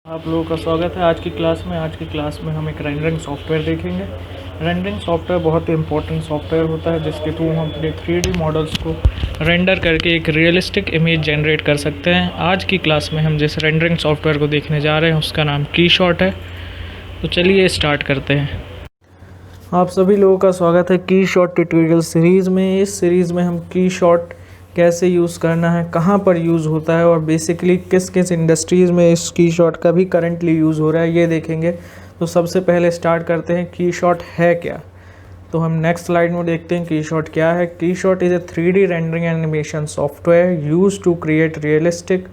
आप लोगों का स्वागत है आज की क्लास में। आज की क्लास में हम एक रेंडरिंग सॉफ्टवेयर देखेंगे। रेंडरिंग सॉफ्टवेयर बहुत ही इंपॉर्टेंट सॉफ्टवेयर होता है जिसके थ्रू हम अपने 3D मॉडल्स को रेंडर करके एक रियलिस्टिक इमेज जनरेट कर सकते हैं। आज की क्लास में हम जिस रेंडरिंग सॉफ्टवेयर को देखने जा रहे हैं उसका नाम कीशॉट है। तो चलिए स्टार्ट करते हैं। आप सभी लोगों का स्वागत है कीशॉट ट्यूटोरियल सीरीज़ में। इस सीरीज़ में हम कीशॉट कैसे यूज़ करना है, कहाँ पर यूज़ होता है और बेसिकली किस किस इंडस्ट्रीज़ में इस कीशॉट का भी करंटली यूज़ हो रहा है ये देखेंगे। तो सबसे पहले स्टार्ट करते हैं कीशॉट है क्या। तो हम नेक्स्ट स्लाइड में देखते हैं कीशॉट क्या है। KeyShot is a 3D rendering animation software use to create realistic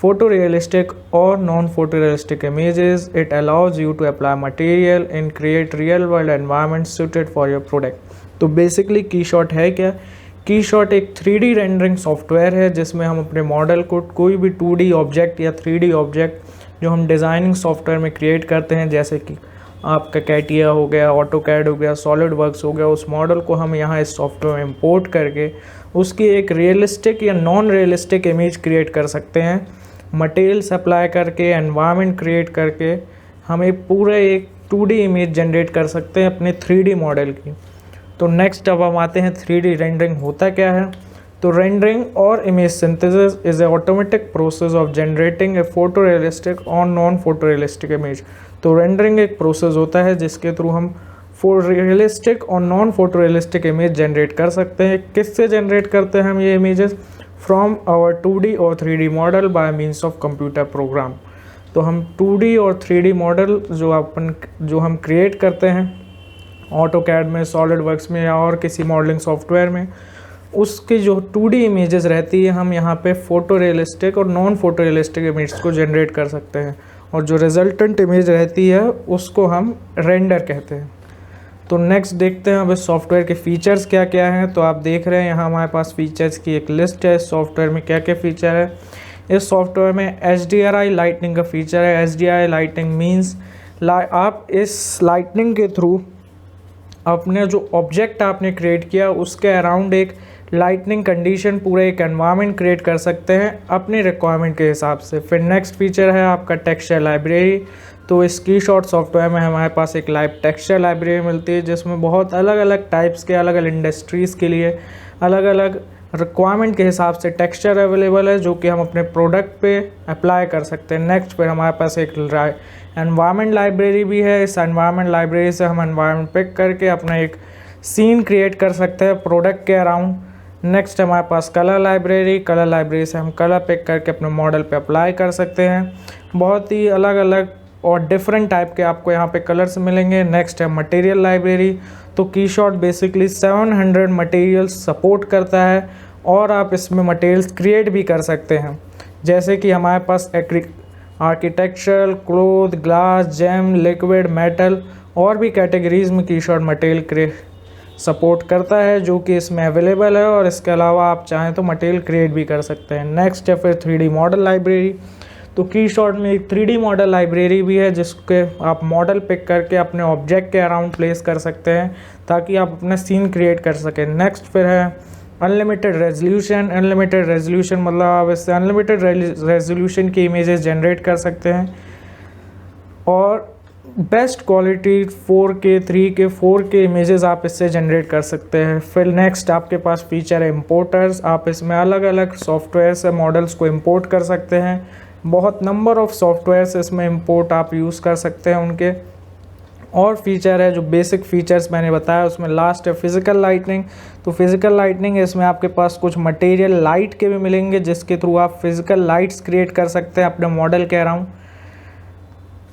photorealistic or non-photorealistic images. It allows you to apply material and create real-world environments suited for your product. तो basically कीशॉट है क्या। कीशॉट एक 3D rendering software है जिसमें हम अपने model को कोई भी 2D ऑब्जेक्ट या 3D ऑब्जेक्ट जो हम डिज़ाइनिंग सॉफ्टवेयर में क्रिएट करते हैं, जैसे कि आपका कैटिया हो गया, ऑटोकैड हो गया, सॉलिड वर्क्स हो गया, उस मॉडल को हम यहाँ इस सॉफ्टवेयर में इंपोर्ट करके उसकी एक रियलिस्टिक या नॉन रियलिस्टिक इमेज क्रिएट कर सकते हैं। मटेरियल्स अप्लाई करके, एनवायरनमेंट क्रिएट करके हम एक पूरा एक 2D इमेज जनरेट कर सकते हैं अपने 3D मॉडल की। तो नेक्स्ट अब हम आते हैं 3D रेंडरिंग होता क्या है। तो रेंडरिंग और image synthesis is a automatic process of generating A photo realistic और नॉन फोटो रियलिस्टिक इमेज। तो रेंडरिंग एक प्रोसेस होता है जिसके थ्रू हम रियलिस्टिक और non photo realistic image generate कर सकते हैं। किससे जनरेट करते हैं हम ये इमेजेस? फ्रॉम आवर 2D और 3D model by means of computer program. तो हम 2D और 3D मॉडल जो हम क्रिएट करते हैं ऑटोकैड में, सॉलिड वर्क्स में या और किसी मॉडलिंग सॉफ्टवेयर में, उसकी जो 2D इमेजेस रहती है हम यहाँ पे फोटो रियलिस्टिक और नॉन फोटो रियलिस्टिक इमेज को जनरेट कर सकते हैं, और जो रिजल्टेंट इमेज रहती है उसको हम रेंडर कहते हैं। तो नेक्स्ट देखते हैं अब इस सॉफ्टवेयर के फीचर्स क्या क्या हैं। तो आप देख रहे हैं यहाँ हमारे पास फीचर्स की एक लिस्ट है। इस सॉफ्टवेयर में क्या क्या फीचर है। इस सॉफ्टवेयर में HDRI लाइटनिंग का फीचर है। HDRI लाइटनिंग मीन्स आप इस लाइटनिंग के थ्रू अपने जो ऑब्जेक्ट आपने क्रिएट किया उसके अराउंड एक लाइटनिंग कंडीशन, पूरा एक एनवायरनमेंट क्रिएट कर सकते हैं अपनी रिक्वायरमेंट के हिसाब से। फिर नेक्स्ट फीचर है आपका टेक्सचर लाइब्रेरी। तो इस कीशॉट सॉफ्टवेयर में हमारे पास एक लाइव टेक्सचर लाइब्रेरी मिलती है जिसमें बहुत अलग अलग टाइप्स के, अलग अलग इंडस्ट्रीज़ के लिए अलग अलग रिक्वायरमेंट के हिसाब से टेक्सचर अवेलेबल है जो कि हम अपने प्रोडक्ट पे अप्लाई कर सकते हैं। नेक्स्ट फिर हमारे पास एक एनवायरनमेंट लाइब्रेरी भी है। इस एनवायरनमेंट लाइब्रेरी से हम एनवायरनमेंट पिक करके अपना एक सीन क्रिएट कर सकते हैं प्रोडक्ट के अराउंड। नेक्स्ट हमारे पास कलर लाइब्रेरी से हम कलर पिक करके अपने मॉडल पे अप्लाई कर सकते हैं। बहुत ही अलग अलग और डिफरेंट टाइप के आपको यहाँ पे कलर्स मिलेंगे। नेक्स्ट है मटेरियल लाइब्रेरी। तो कीशॉट बेसिकली 700 मटेरियल्स सपोर्ट करता है और आप इसमें मटेरियल्स क्रिएट भी कर सकते हैं, जैसे कि हमारे पास architectural, cloth, glass, gem, liquid, metal और भी कैटेगरीज में कीशॉट मटेरियल सपोर्ट करता है जो कि इसमें अवेलेबल है, और इसके अलावा आप चाहें तो मटेरियल क्रिएट भी कर सकते हैं। नेक्स्ट है फिर 3D मॉडल लाइब्रेरी। तो कीशॉट में एक 3D मॉडल लाइब्रेरी भी है जिसके आप मॉडल पिक करके अपने ऑब्जेक्ट के अराउंड प्लेस कर सकते हैं ताकि आप अपना सीन क्रिएट कर सकें। नेक्स्ट फिर है अनलिमिटेड रेजोल्यूशन मतलब आप इससे अनलिमिटेड रेजोल्यूशन की इमेजेस जनरेट कर सकते हैं, और best quality 4K, 3K, 4K images आप इससे जनरेट कर सकते हैं। फिर नेक्स्ट आपके पास फीचर है इम्पोर्टर्स। आप इसमें अलग अलग सॉफ्टवेयर से मॉडल्स को इम्पोर्ट कर सकते हैं। बहुत नंबर ऑफ़ सॉफ्टवेयर इसमें इंपोर्ट आप यूज़ कर सकते हैं उनके। और फीचर है जो बेसिक फीचर्स मैंने बताया उसमें लास्ट है फिज़िकल लाइटनिंग। तो फिज़िकल लाइटनिंग इसमें आपके पास कुछ मटेरियल लाइट के भी मिलेंगे जिसके थ्रू आप फिज़िकल लाइट्स क्रिएट कर सकते हैं अपने मॉडल के अराउंड।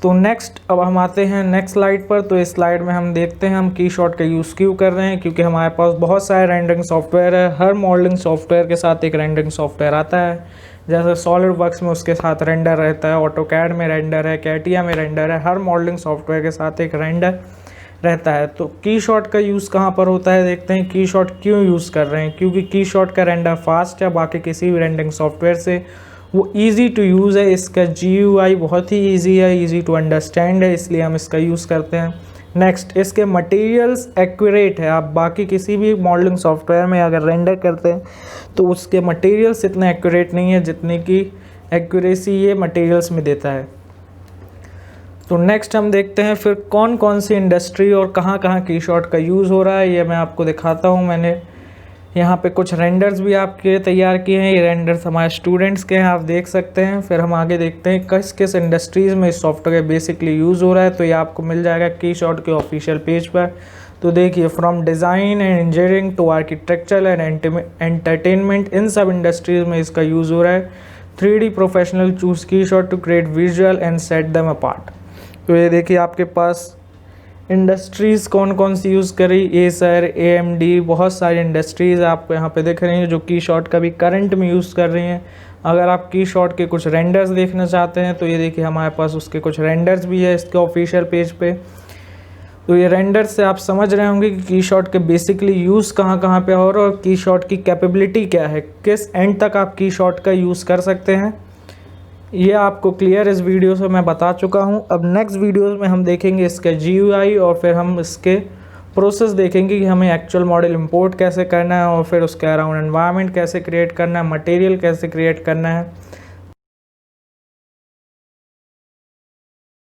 तो नेक्स्ट अब हम आते हैं नेक्स्ट स्लाइड पर। तो इस स्लाइड में हम देखते हैं हम कीशॉट का यूज़ क्यों कर रहे हैं, क्योंकि हमारे पास बहुत सारे रेंडरिंग सॉफ्टवेयर है। हर मॉडलिंग सॉफ्टवेयर के साथ एक रेंडरिंग सॉफ्टवेयर आता है, जैसे सॉलिड वर्क्स में उसके साथ रेंडर रहता है, ऑटोकैड में रेंडर है, कैटिया में रेंडर है। हर मॉडलिंग सॉफ्टवेयर के साथ एक रेंडर रहता है। तो कीशॉट का यूज़ कहाँ पर होता है देखते हैं। कीशॉट क्यों यूज़ कर रहे हैं, क्योंकि कीशॉट का रेंडर फास्ट है बाकी किसी भी रेंडरिंग सॉफ्टवेयर से। वो ईज़ी टू यूज़ है, इसका GUI बहुत ही ईजी है, ईजी टू अंडरस्टैंड है, इसलिए हम इसका यूज़ करते हैं। नेक्स्ट इसके मटेरियल्स एक्यूरेट है। आप बाकी किसी भी मॉडलिंग सॉफ्टवेयर में अगर रेंडर करते हैं तो उसके मटेरियल्स इतने एक्यूरेट नहीं है जितने की एक्यूरेसी ये मटेरियल्स में देता है। तो नेक्स्ट हम देखते हैं फिर कौन कौन सी इंडस्ट्री और कहाँ कहाँ कीशॉट का यूज़ हो रहा है, ये मैं आपको दिखाता हूँ। मैंने यहाँ पे कुछ रेंडर्स भी आपके तैयार किए हैं, ये रेंडर्स हमारे स्टूडेंट्स के हैं, आप देख सकते हैं। फिर हम आगे देखते हैं किस किस इंडस्ट्रीज़ में इस सॉफ्टवेयर बेसिकली यूज़ हो रहा है, तो ये आपको मिल जाएगा कीशॉट के ऑफिशियल पेज पर। तो देखिए, from design and engineering to architecture and entertainment, इन सब इंडस्ट्रीज़ में इसका यूज़ हो रहा है। 3D professional choose KeyShot to create visual and set them apart. तो ये देखिए आपके पास इंडस्ट्रीज़ कौन कौन सी यूज़ करी, एसर, AMD, बहुत सारी इंडस्ट्रीज़ आपको यहाँ पे दिख रही हैं जो कीशॉट का भी करंट में यूज़ कर रही हैं। अगर आप कीशॉट के कुछ रेंडर्स देखना चाहते हैं तो ये देखिए हमारे पास उसके कुछ रेंडर्स भी है इसके ऑफिशियल पेज पे। तो ये रेंडर्स से आप समझ रहे होंगे कि कीशॉट के बेसिकली यूज़ कहाँ कहाँ पे हो रहा है और कीशॉट की कैपेबिलिटी क्या है, किस एंड तक आप कीशॉट का यूज़ कर सकते हैं, ये आपको क्लियर इस वीडियो से मैं बता चुका हूँ। अब नेक्स्ट वीडियोस में हम देखेंगे इसके GUI और फिर हम इसके प्रोसेस देखेंगे कि हमें एक्चुअल मॉडल इंपोर्ट कैसे करना है और फिर उसके अराउंड एनवायरनमेंट कैसे क्रिएट करना है, मटेरियल कैसे क्रिएट करना है।